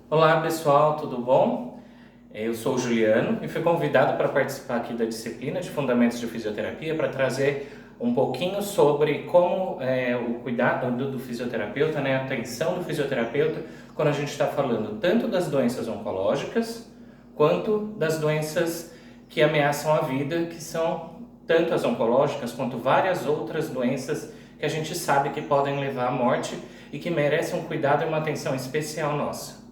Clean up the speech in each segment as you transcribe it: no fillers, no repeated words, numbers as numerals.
Olá pessoal, tudo bom? Eu sou o Juliano e fui convidado para participar aqui da disciplina de Fundamentos de Fisioterapia para trazer um pouquinho sobre como o cuidado do fisioterapeuta, né, a atenção do fisioterapeuta quando a gente está falando tanto das doenças oncológicas quanto das doenças que ameaçam a vida, que são tanto as oncológicas quanto várias outras doenças que a gente sabe que podem levar à morte e que merecem um cuidado e uma atenção especial nossa.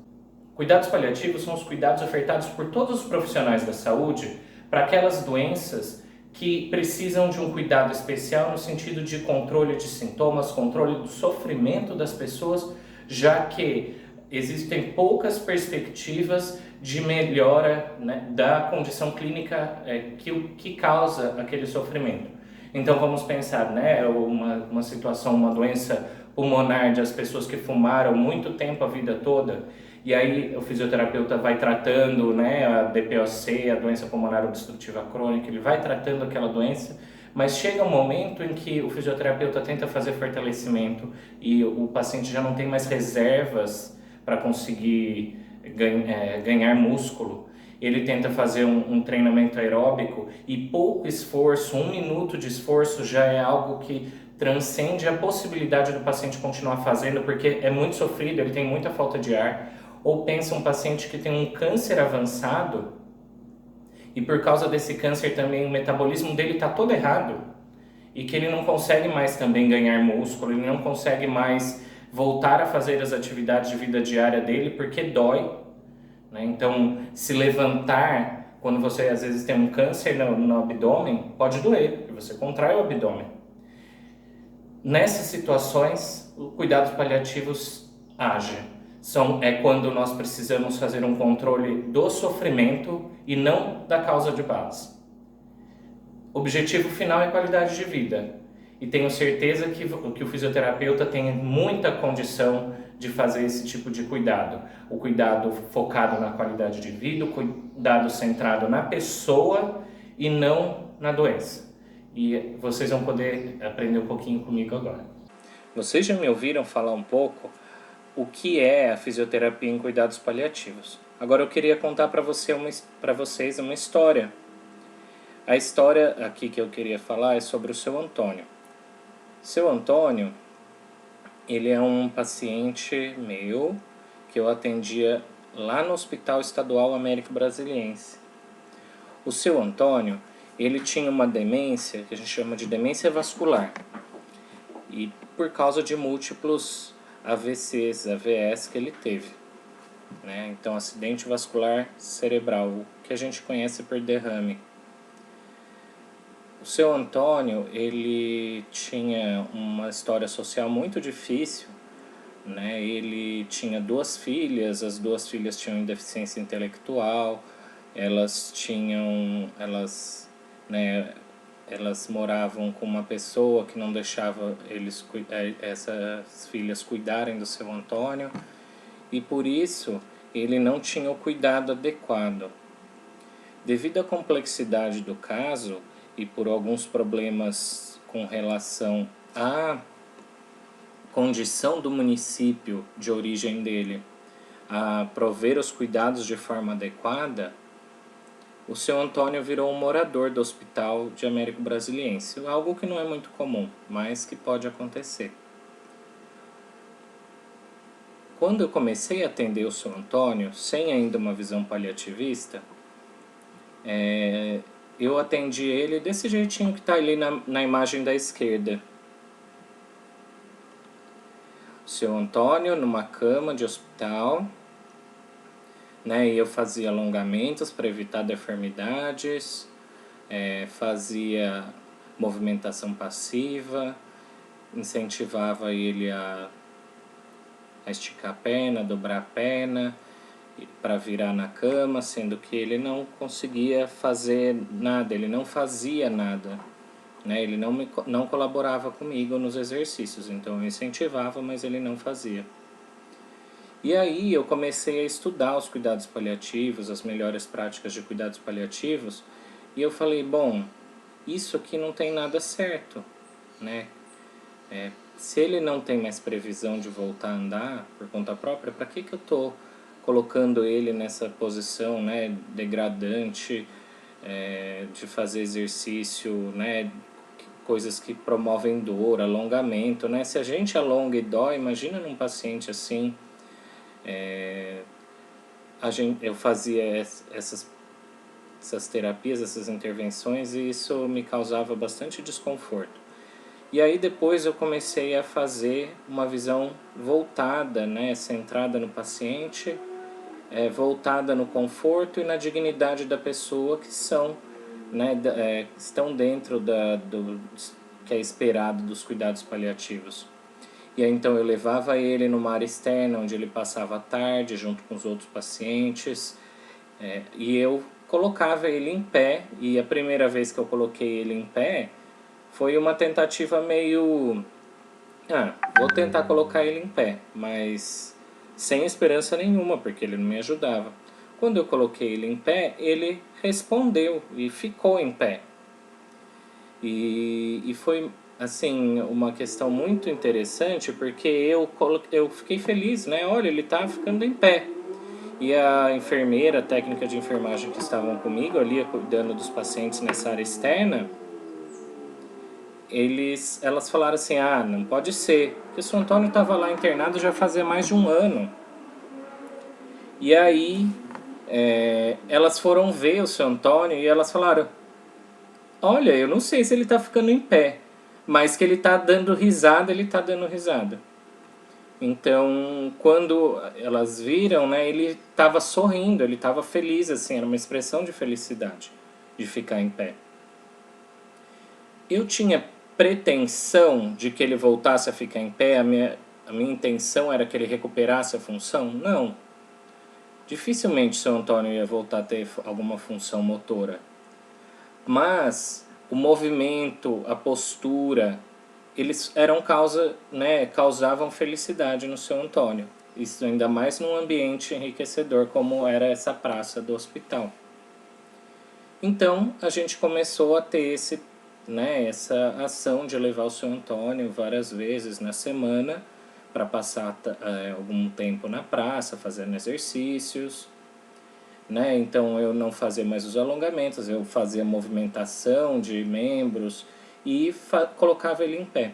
Cuidados paliativos são os cuidados ofertados por todos os profissionais da saúde para aquelas doenças que precisam de um cuidado especial no sentido de controle de sintomas, controle do sofrimento das pessoas, já que existem poucas perspectivas de melhora, né, da condição clínica que causa aquele sofrimento. Então vamos pensar, né, uma situação, uma doença pulmonar de as pessoas que fumaram muito tempo a vida toda, e aí o fisioterapeuta vai tratando, né, a DPOC, a doença pulmonar obstrutiva crônica, ele vai tratando aquela doença, mas chega um momento em que o fisioterapeuta tenta fazer fortalecimento e o paciente já não tem mais reservas para conseguir ganhar músculo. Ele tenta fazer um treinamento aeróbico e pouco esforço, 1 minuto de esforço já é algo que transcende a possibilidade do paciente continuar fazendo, porque é muito sofrido, ele tem muita falta de ar. Ou pensa um paciente que tem um câncer avançado e por causa desse câncer também o metabolismo dele está todo errado e que ele não consegue mais também ganhar músculo, ele não consegue mais voltar a fazer as atividades de vida diária dele porque dói, né? Então, se levantar quando você às vezes tem um câncer no abdômen, pode doer, porque você contrai o abdômen. Nessas situações, os cuidados paliativos agem. É quando nós precisamos fazer um controle do sofrimento e não da causa de base. O objetivo final é qualidade de vida. E tenho certeza que o fisioterapeuta tem muita condição de fazer esse tipo de cuidado. O cuidado focado na qualidade de vida, o cuidado centrado na pessoa e não na doença. E vocês vão poder aprender um pouquinho comigo agora. Vocês já me ouviram falar um pouco o que é a fisioterapia em cuidados paliativos. Agora eu queria contar para vocês uma história. A história aqui que eu queria falar é sobre o seu Antônio. Seu Antônio, ele é um paciente meu que eu atendia lá no Hospital Estadual Américo Brasiliense. O seu Antônio, ele tinha uma demência que a gente chama de demência vascular. E por causa de múltiplos AVCs, AVS que ele teve, né? Então, acidente vascular cerebral, o que a gente conhece por derrame. O seu Antônio, ele tinha uma história social muito difícil, né? Ele tinha 2 filhas, as 2 filhas tinham deficiência intelectual, né, elas moravam com uma pessoa que não deixava essas filhas cuidarem do seu Antônio, e por isso ele não tinha o cuidado adequado. Devido à complexidade do caso e por alguns problemas com relação à condição do município de origem dele a prover os cuidados de forma adequada, o seu Antônio virou um morador do Hospital de Américo Brasiliense, algo que não é muito comum, mas que pode acontecer. Quando eu comecei a atender o seu Antônio, sem ainda uma visão paliativista, eu atendi ele desse jeitinho que está ali na imagem da esquerda. O seu Antônio numa cama de hospital, né, e eu fazia alongamentos para evitar deformidades, fazia movimentação passiva, incentivava ele a esticar a perna, dobrar a perna para virar na cama, sendo que ele não conseguia fazer nada, ele não fazia nada, né? Ele não colaborava comigo nos exercícios, então eu incentivava, mas ele não fazia. E aí eu comecei a estudar os cuidados paliativos, as melhores práticas de cuidados paliativos, e eu falei, bom, isso aqui não tem nada certo, né? Se ele não tem mais previsão de voltar a andar por conta própria, para que eu estou colocando ele nessa posição, né, degradante, de fazer exercício, né, coisas que promovem dor, alongamento, né? Se a gente alonga e dói, imagina num paciente assim. Eu fazia essas terapias, essas intervenções, e isso me causava bastante desconforto. E aí depois eu comecei a fazer uma visão voltada, né, centrada no paciente, voltada no conforto e na dignidade da pessoa, que são, né, estão dentro do que é esperado dos cuidados paliativos. E aí então eu levava ele numa área externa, onde ele passava a tarde junto com os outros pacientes, e eu colocava ele em pé. E a primeira vez que eu coloquei ele em pé foi uma tentativa meio... vou tentar colocar ele em pé, mas sem esperança nenhuma, porque ele não me ajudava. Quando eu coloquei ele em pé, ele respondeu e ficou em pé. E foi, assim, uma questão muito interessante, porque eu fiquei feliz, né? Olha, ele tá ficando em pé. E a enfermeira, a técnica de enfermagem que estavam comigo ali, cuidando dos pacientes nessa área externa, elas falaram assim, não pode ser, porque o seu Antônio estava lá internado já fazia mais de um ano. E aí, elas foram ver o seu Antônio e elas falaram, olha, eu não sei se ele está ficando em pé, mas que ele está dando risada, ele está dando risada. Então, quando elas viram, né, ele estava sorrindo, ele estava feliz, assim, era uma expressão de felicidade de ficar em pé. Eu tinha pretensão de que ele voltasse a ficar em pé, a minha intenção era que ele recuperasse a função? Não. Dificilmente o seu Antônio ia voltar a ter alguma função motora. Mas o movimento, a postura, eles eram causavam felicidade no seu Antônio. Isso ainda mais num ambiente enriquecedor como era essa praça do hospital. Então a gente começou a ter essa ação de levar o seu Antônio várias vezes na semana para passar algum tempo na praça, fazendo exercícios. Então eu não fazia mais os alongamentos, eu fazia movimentação de membros e colocava ele em pé.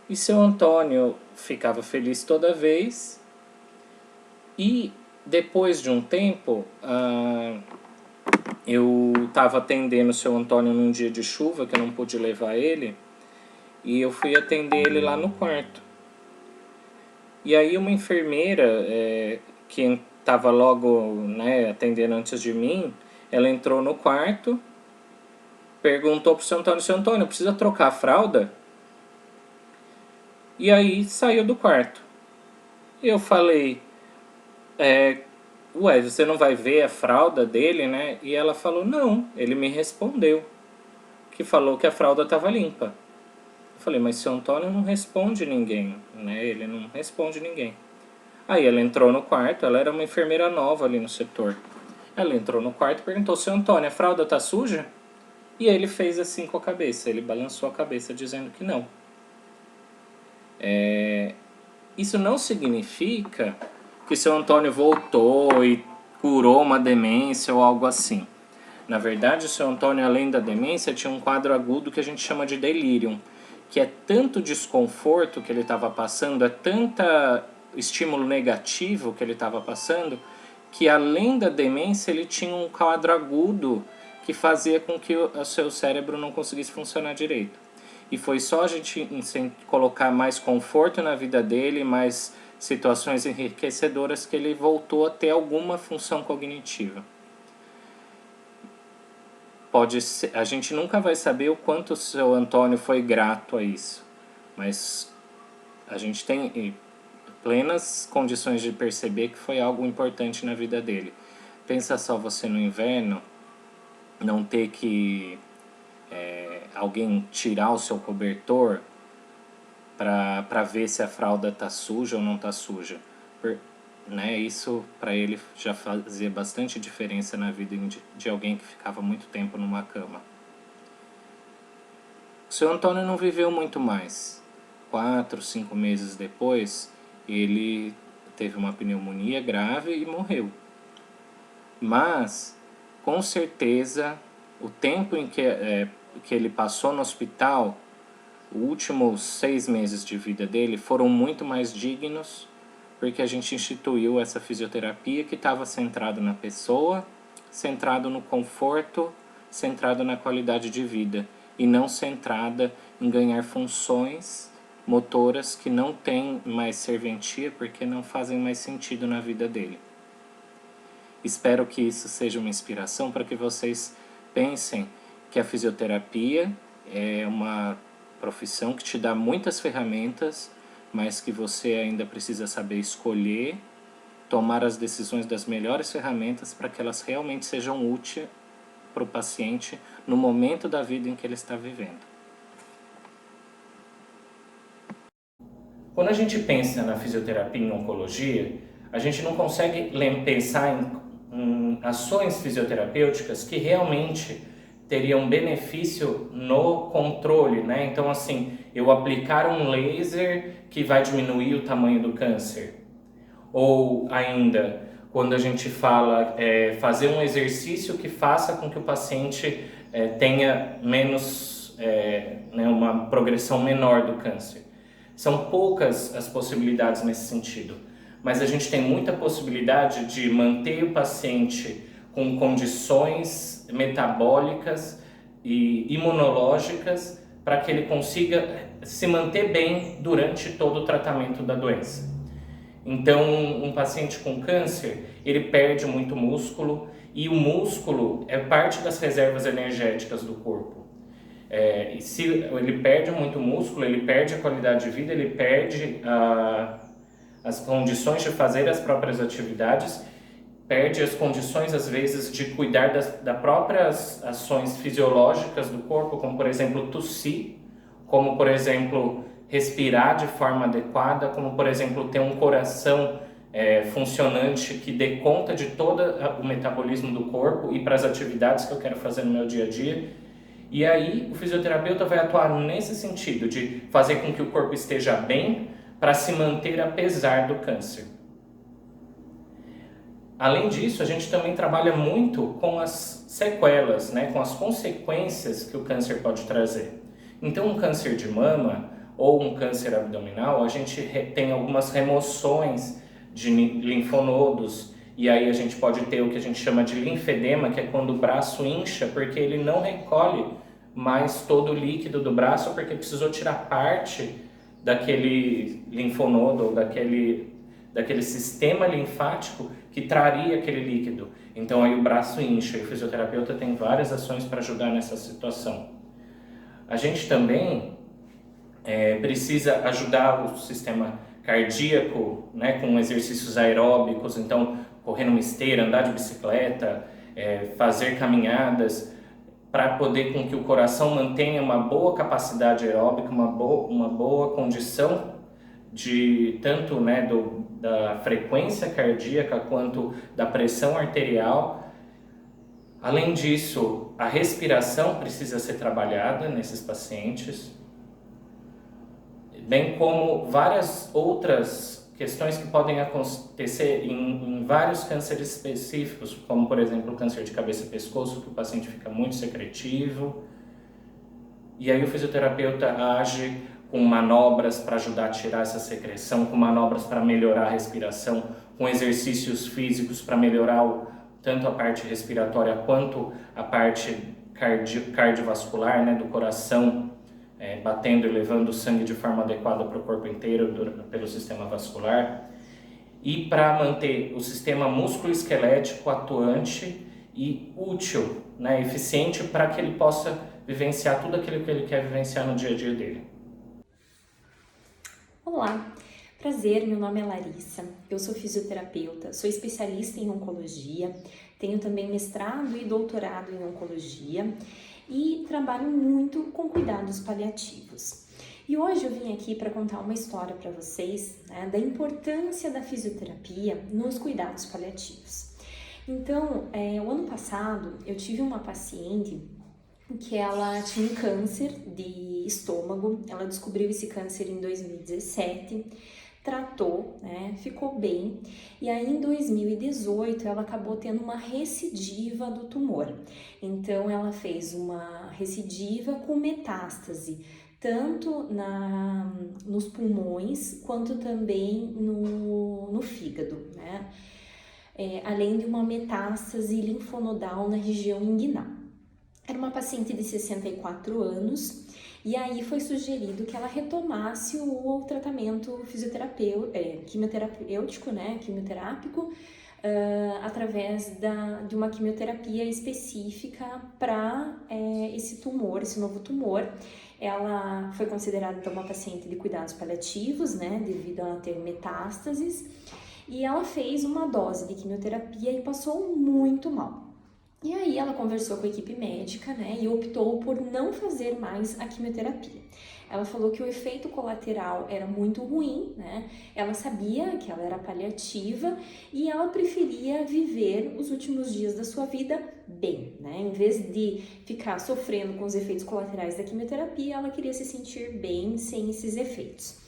E seu Antônio ficava feliz toda vez. E depois de um tempo, eu estava atendendo o seu Antônio num dia de chuva, que eu não pude levar ele, e eu fui atender ele lá no quarto. E aí uma enfermeira, que estava logo atendendo antes de mim, ela entrou no quarto, perguntou pro seu Antônio, precisa trocar a fralda? E aí saiu do quarto. E eu falei, ué, você não vai ver a fralda dele, né? E ela falou, não, ele me respondeu, que falou que a fralda estava limpa. Eu falei, mas seu Antônio não responde ninguém, né? Ele não responde ninguém. Aí ela entrou no quarto, ela era uma enfermeira nova ali no setor. Ela entrou no quarto e perguntou, seu Antônio, a fralda tá suja? E ele fez assim com a cabeça, ele balançou a cabeça dizendo que não. Isso não significa que seu Antônio voltou e curou uma demência ou algo assim. Na verdade, o seu Antônio, além da demência, tinha um quadro agudo que a gente chama de delírio, que é tanto desconforto que ele estava passando, é tanta estímulo negativo que ele estava passando, que além da demência ele tinha um quadro agudo que fazia com que o seu cérebro não conseguisse funcionar direito. E foi só a gente colocar mais conforto na vida dele, mais situações enriquecedoras, que ele voltou a ter alguma função cognitiva. Pode ser, a gente nunca vai saber o quanto o seu Antônio foi grato a isso, mas a gente tem plenas condições de perceber que foi algo importante na vida dele. Pensa só você no inverno, não ter que alguém tirar o seu cobertor para ver se a fralda está suja ou não está suja. Isso para ele já fazia bastante diferença na vida de alguém que ficava muito tempo numa cama. O seu Antônio não viveu muito mais. 4, 5 meses depois, ele teve uma pneumonia grave e morreu. Mas, com certeza, o tempo em que ele passou no hospital, os últimos 6 meses de vida dele foram muito mais dignos, porque a gente instituiu essa fisioterapia que estava centrada na pessoa, centrado no conforto, centrado na qualidade de vida, e não centrada em ganhar funções motoras que não têm mais serventia porque não fazem mais sentido na vida dele. Espero que isso seja uma inspiração para que vocês pensem que a fisioterapia é uma profissão que te dá muitas ferramentas, mas que você ainda precisa saber escolher, tomar as decisões das melhores ferramentas para que elas realmente sejam úteis para o paciente no momento da vida em que ele está vivendo. Quando a gente pensa na fisioterapia em oncologia, a gente não consegue pensar em ações fisioterapêuticas que realmente teriam benefício no controle, né? Então, assim, eu aplicar um laser que vai diminuir o tamanho do câncer. Ou ainda, quando a gente fala fazer um exercício que faça com que o paciente tenha menos, né, uma progressão menor do câncer. São poucas as possibilidades nesse sentido, mas a gente tem muita possibilidade de manter o paciente com condições metabólicas e imunológicas para que ele consiga se manter bem durante todo o tratamento da doença. Então, um paciente com câncer, ele perde muito músculo, e o músculo é parte das reservas energéticas do corpo. E se ele perde muito músculo, ele perde a qualidade de vida, ele perde as condições de fazer as próprias atividades, perde as condições, às vezes, de cuidar das próprias ações fisiológicas do corpo, como, por exemplo, tossir, como, por exemplo, respirar de forma adequada, como, por exemplo, ter um coração funcionante que dê conta de todo o metabolismo do corpo e para as atividades que eu quero fazer no meu dia a dia. E aí o fisioterapeuta vai atuar nesse sentido, de fazer com que o corpo esteja bem para se manter apesar do câncer. Além disso, a gente também trabalha muito com as sequelas, né, com as consequências que o câncer pode trazer. Então, um câncer de mama ou um câncer abdominal, a gente tem algumas remoções de linfonodos, e aí a gente pode ter o que a gente chama de linfedema, que é quando o braço incha, porque ele não recolhe mais todo o líquido do braço, porque precisou tirar parte daquele linfonodo, ou daquele sistema linfático que traria aquele líquido. Então aí o braço incha, e o fisioterapeuta tem várias ações para ajudar nessa situação. A gente também precisa ajudar o sistema cardíaco, né, com exercícios aeróbicos, então correr numa esteira, andar de bicicleta, fazer caminhadas, para poder com que o coração mantenha uma boa capacidade aeróbica, uma boa condição de tanto, né, da frequência cardíaca quanto da pressão arterial. Além disso, a respiração precisa ser trabalhada nesses pacientes, bem como várias outras questões que podem acontecer em vários cânceres específicos, como, por exemplo, o câncer de cabeça e pescoço, que o paciente fica muito secretivo. E aí o fisioterapeuta age com manobras para ajudar a tirar essa secreção, com manobras para melhorar a respiração, com exercícios físicos para melhorar tanto a parte respiratória quanto a parte cardiovascular, né, do coração, batendo e levando o sangue de forma adequada para o corpo inteiro pelo sistema vascular, e para manter o sistema músculo-esquelético atuante e útil, né, eficiente, para que ele possa vivenciar tudo aquilo que ele quer vivenciar no dia a dia dele. Olá, prazer, meu nome é Larissa, eu sou fisioterapeuta, sou especialista em oncologia, tenho também mestrado e doutorado em oncologia e trabalho muito com cuidados paliativos. E hoje eu vim aqui para contar uma história para vocês, né, da importância da fisioterapia nos cuidados paliativos. Então, o ano passado eu tive uma paciente que ela tinha um câncer de estômago, ela descobriu esse câncer em 2017, tratou, né, ficou bem, e aí em 2018 ela acabou tendo uma recidiva do tumor. Então ela fez uma recidiva com metástase, tanto nos pulmões quanto também no fígado, né? Além de uma metástase linfonodal na região inguinal. Era uma paciente de 64 anos e aí foi sugerido que ela retomasse o tratamento quimioterapêutico, né, quimioterápico, através de uma quimioterapia específica para esse tumor, esse novo tumor. Ela foi considerada então uma paciente de cuidados paliativos, né, devido a ela ter metástases, e ela fez uma dose de quimioterapia e passou muito mal. E aí ela conversou com a equipe médica, né, e optou por não fazer mais a quimioterapia. Ela falou que o efeito colateral era muito ruim, né, ela sabia que ela era paliativa e ela preferia viver os últimos dias da sua vida bem, né, em vez de ficar sofrendo com os efeitos colaterais da quimioterapia, ela queria se sentir bem sem esses efeitos.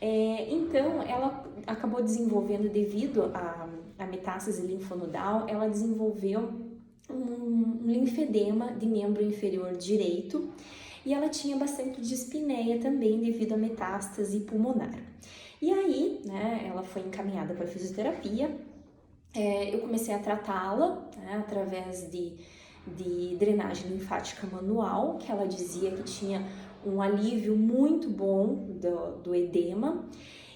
Então, ela acabou desenvolvendo, devido à metástase linfonodal, ela desenvolveu um linfedema de membro inferior direito e ela tinha bastante dispneia também devido à metástase pulmonar. E aí, né, ela foi encaminhada para fisioterapia, eu comecei a tratá-la, né, através de drenagem linfática manual, que ela dizia que tinha um alívio muito bom do edema,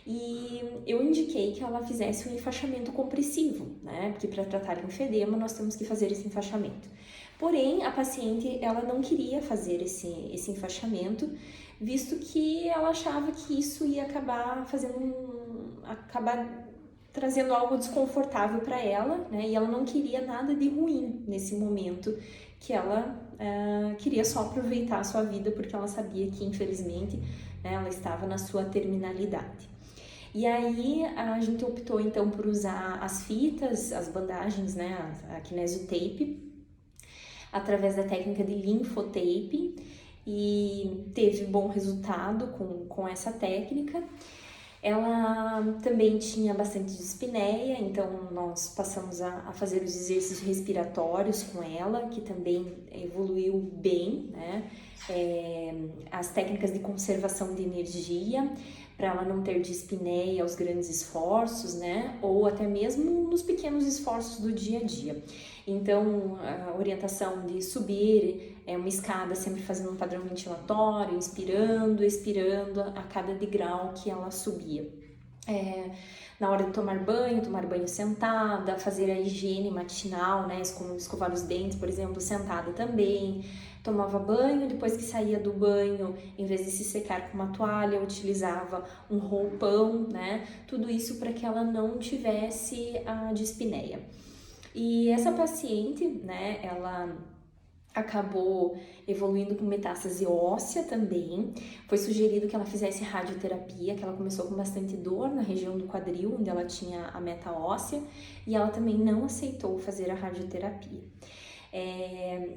e eu indiquei que ela fizesse um enfaixamento compressivo, né? Porque para tratar linfedema nós temos que fazer esse enfaixamento. Porém, a paciente ela não queria fazer esse enfaixamento, visto que ela achava que isso ia acabar trazendo algo desconfortável para ela, né? E ela não queria nada de ruim nesse momento, que ela queria só aproveitar a sua vida, porque ela sabia que, infelizmente, né, ela estava na sua terminalidade. E aí a gente optou então por usar as fitas, as bandagens, né, a kinesiotape, através da técnica de linfotape, e teve bom resultado com essa técnica. Ela também tinha bastante dispneia, então nós passamos a fazer os exercícios respiratórios com ela, que também evoluiu bem, né? As técnicas de conservação de energia, para ela não ter dispneia aos grandes esforços, né? Ou até mesmo nos pequenos esforços do dia a dia. Então, a orientação de subir uma escada sempre fazendo um padrão ventilatório, inspirando, expirando a cada degrau que ela subia. Na hora de tomar banho sentada, fazer a higiene matinal, né, escovar os dentes, por exemplo, sentada também. Tomava banho, depois que saía do banho, em vez de se secar com uma toalha, utilizava um roupão, né, tudo isso para que ela não tivesse a dispneia. E essa paciente, né, ela acabou evoluindo com metástase óssea também. Foi sugerido que ela fizesse radioterapia, que ela começou com bastante dor na região do quadril, onde ela tinha a meta óssea, e ela também não aceitou fazer a radioterapia.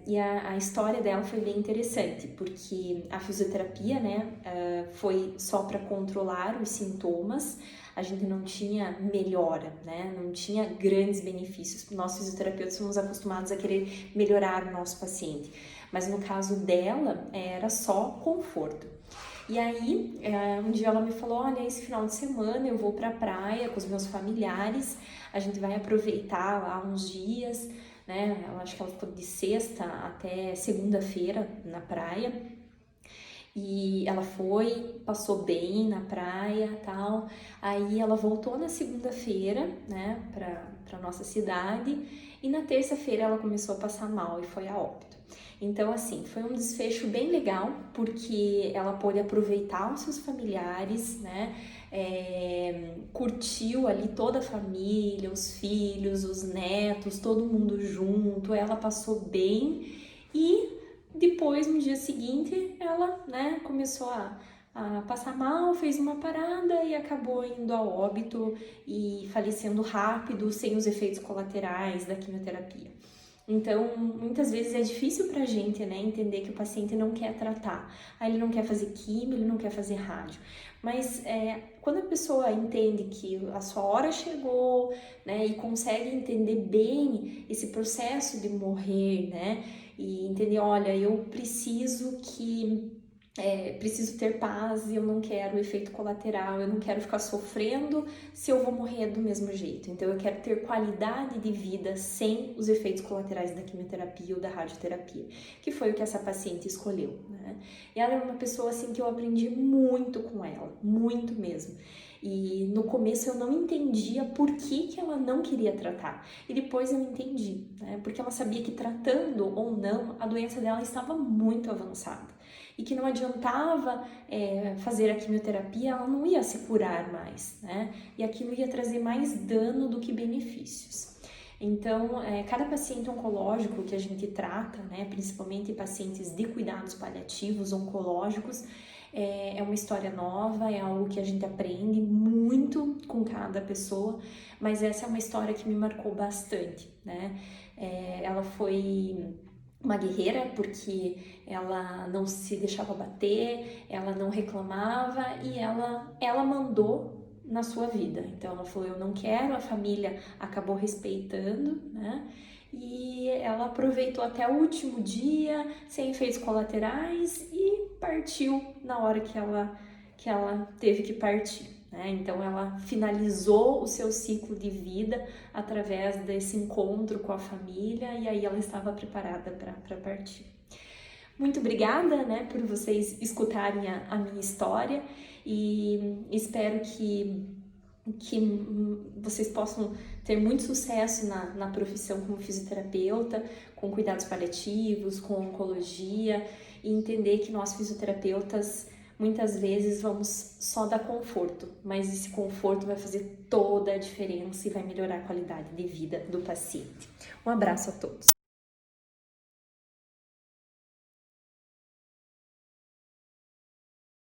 E a história dela foi bem interessante, porque a fisioterapia, né, foi só para controlar os sintomas. A gente não tinha melhora, né, não tinha grandes benefícios. Nós fisioterapeutas somos acostumados a querer melhorar o nosso paciente, mas no caso dela era só conforto. E aí, um dia ela me falou, olha, esse final de semana eu vou para a praia com os meus familiares, a gente vai aproveitar lá uns dias, né? Eu acho que ela ficou de sexta até segunda-feira na praia. E ela foi, passou bem na praia, tal. Aí ela voltou na segunda-feira, né, para nossa cidade, e na terça-feira ela começou a passar mal e foi a óbito. Então, assim, foi um desfecho bem legal, porque ela pôde aproveitar os seus familiares, né, curtiu ali toda a família, os filhos, os netos, todo mundo junto, ela passou bem e depois, no dia seguinte, ela, né, começou a passar mal, fez uma parada e acabou indo a óbito e falecendo rápido, sem os efeitos colaterais da quimioterapia. Então, muitas vezes é difícil pra gente, né, entender que o paciente não quer tratar. Aí ele não quer fazer químio, ele não quer fazer rádio. Mas quando a pessoa entende que a sua hora chegou, né, e consegue entender bem esse processo de morrer, né, e entender, olha, eu preciso preciso ter paz, eu não quero efeito colateral, eu não quero ficar sofrendo se eu vou morrer do mesmo jeito. Então eu quero ter qualidade de vida sem os efeitos colaterais da quimioterapia ou da radioterapia, que foi o que essa paciente escolheu, né? E ela é uma pessoa assim que eu aprendi muito com ela, muito mesmo. E no começo eu não entendia por que ela não queria tratar. E depois eu entendi, né? Porque ela sabia que tratando ou não, a doença dela estava muito avançada. E que não adiantava fazer a quimioterapia, ela não ia se curar mais, né? E aquilo ia trazer mais dano do que benefícios. Então, cada paciente oncológico que a gente trata, né, principalmente pacientes de cuidados paliativos oncológicos, é uma história nova, é algo que a gente aprende muito com cada pessoa, mas essa é uma história que me marcou bastante, né? Ela foi uma guerreira porque ela não se deixava bater, ela não reclamava e ela mandou na sua vida. Então ela falou, eu não quero, a família acabou respeitando, né? E ela aproveitou até o último dia, sem efeitos colaterais e partiu na hora que ela teve que partir. Então ela finalizou o seu ciclo de vida através desse encontro com a família e aí ela estava preparada para partir. Muito obrigada, né, por vocês escutarem a minha história e espero que vocês possam ter muito sucesso na profissão como fisioterapeuta, com cuidados paliativos, com oncologia e entender que nós fisioterapeutas muitas vezes vamos só dar conforto, mas esse conforto vai fazer toda a diferença e vai melhorar a qualidade de vida do paciente. Um abraço a todos!